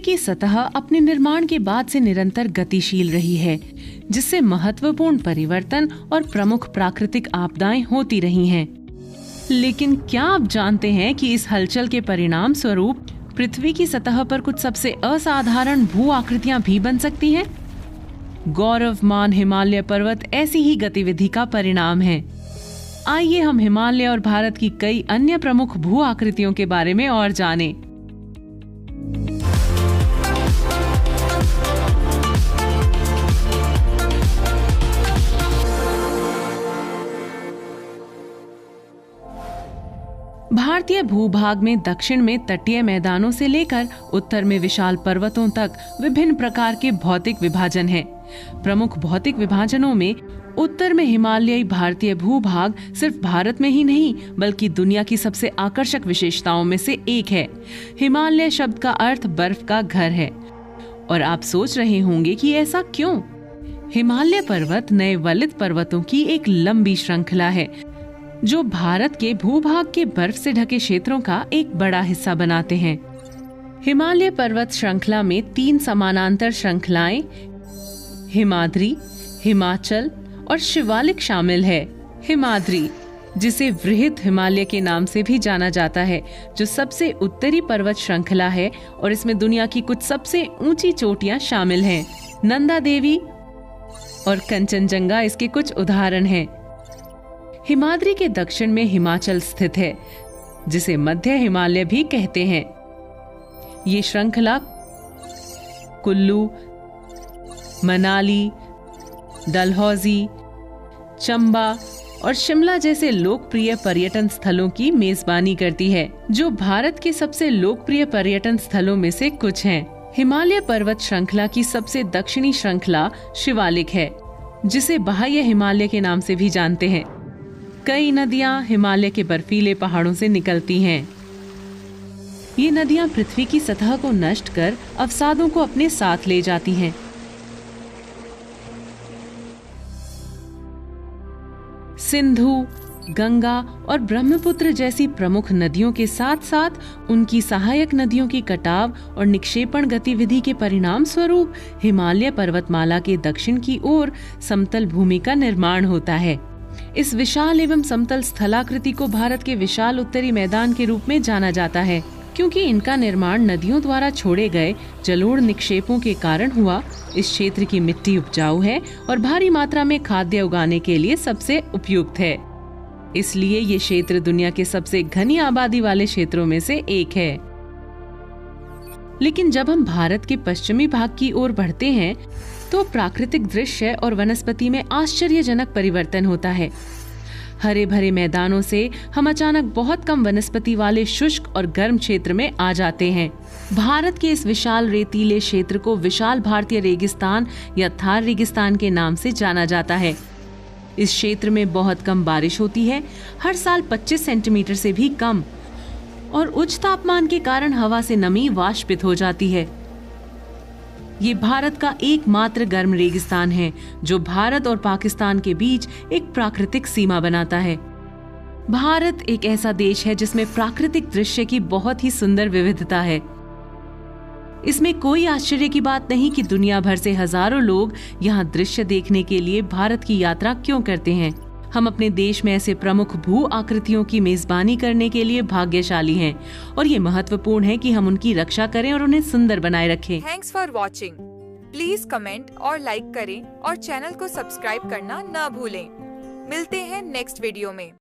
की सतह अपने निर्माण के बाद से निरंतर गतिशील रही है, जिससे महत्वपूर्ण परिवर्तन और प्रमुख प्राकृतिक आपदाएं होती रही हैं। लेकिन क्या आप जानते हैं कि इस हलचल के परिणाम स्वरूप पृथ्वी की सतह पर कुछ सबसे असाधारण भू आकृतियां भी बन सकती हैं? गौरवमान हिमालय पर्वत ऐसी ही गतिविधि का परिणाम है। आइए हम हिमालय और भारत की कई अन्य प्रमुख भू आकृतियों के बारे में और जानें। भारतीय भूभाग में दक्षिण में तटीय मैदानों से लेकर उत्तर में विशाल पर्वतों तक विभिन्न प्रकार के भौतिक विभाजन हैं। प्रमुख भौतिक विभाजनों में उत्तर में हिमालयी भारतीय भूभाग सिर्फ भारत में ही नहीं बल्कि दुनिया की सबसे आकर्षक विशेषताओं में से एक है। हिमालय शब्द का अर्थ बर्फ का घर है। और आप सोच रहे होंगे कि ऐसा क्यों? हिमालय पर्वत नए वलित पर्वतों की एक लंबी श्रृंखला है जो भारत के भूभाग के बर्फ से ढके क्षेत्रों का एक बड़ा हिस्सा बनाते हैं। हिमालय पर्वत श्रृंखला में 3 समानांतर श्रृंखलाएं हिमाद्री, हिमाचल और शिवालिक शामिल है। हिमाद्री, जिसे वृहद हिमालय के नाम से भी जाना जाता है, जो सबसे उत्तरी पर्वत श्रृंखला है और इसमें दुनिया की कुछ सबसे ऊंची चोटियां शामिल हैं। नंदा देवी और कंचनजंगा इसके कुछ उदाहरण हैं। हिमाद्री के दक्षिण में हिमाचल स्थित है, जिसे मध्य हिमालय भी कहते हैं। ये श्रृंखला कुल्लू, मनाली, डलहौजी, चंबा और शिमला जैसे लोकप्रिय पर्यटन स्थलों की मेजबानी करती है, जो भारत के सबसे लोकप्रिय पर्यटन स्थलों में से कुछ हैं। हिमालय पर्वत श्रृंखला की सबसे दक्षिणी श्रृंखला शिवालिक है, जिसे बाह्य हिमालय के नाम से भी जानते हैं। कई नदियां हिमालय के बर्फीले पहाड़ों से निकलती हैं। ये नदियां पृथ्वी की सतह को नष्ट कर अवसादों को अपने साथ ले जाती हैं। सिंधु, गंगा और ब्रह्मपुत्र जैसी प्रमुख नदियों के साथ साथ उनकी सहायक नदियों की कटाव और निक्षेपण गतिविधि के परिणाम स्वरूप हिमालय पर्वतमाला के दक्षिण की ओर समतल भूमि का निर्माण होता है। इस विशाल एवं समतल स्थलाकृति को भारत के विशाल उत्तरी मैदान के रूप में जाना जाता है, क्योंकि इनका निर्माण नदियों द्वारा छोड़े गए जलोढ़ निक्षेपों के कारण हुआ। इस क्षेत्र की मिट्टी उपजाऊ है और भारी मात्रा में खाद्य उगाने के लिए सबसे उपयुक्त है। इसलिए ये क्षेत्र दुनिया के सबसे घनी आबादी वाले क्षेत्रों में से एक है। लेकिन जब हम भारत के पश्चिमी भाग की ओर बढ़ते हैं तो प्राकृतिक दृश्य और वनस्पति में आश्चर्यजनक परिवर्तन होता है। हरे भरे मैदानों से हम अचानक बहुत कम वनस्पति वाले शुष्क और गर्म क्षेत्र में आ जाते हैं। भारत के इस विशाल रेतीले क्षेत्र को विशाल भारतीय रेगिस्तान या थार रेगिस्तान के नाम से जाना जाता है। इस क्षेत्र में बहुत कम बारिश होती है, हर साल 25 सेंटीमीटर से भी कम, और उच्च तापमान के कारण हवा से नमी वाष्पित हो जाती है। ये भारत का एकमात्र गर्म रेगिस्तान है जो भारत और पाकिस्तान के बीच एक प्राकृतिक सीमा बनाता है। भारत एक ऐसा देश है जिसमें प्राकृतिक दृश्य की बहुत ही सुंदर विविधता है। इसमें कोई आश्चर्य की बात नहीं कि दुनिया भर से हजारों लोग यहाँ दृश्य देखने के लिए भारत की यात्रा क्यों करते हैं। हम अपने देश में ऐसे प्रमुख भू आकृतियों की मेजबानी करने के लिए भाग्यशाली हैं और ये महत्वपूर्ण है कि हम उनकी रक्षा करें और उन्हें सुंदर बनाए रखें। Thanks for watching. Please comment और लाइक करें और चैनल को सब्सक्राइब करना न भूलें। मिलते हैं नेक्स्ट वीडियो में।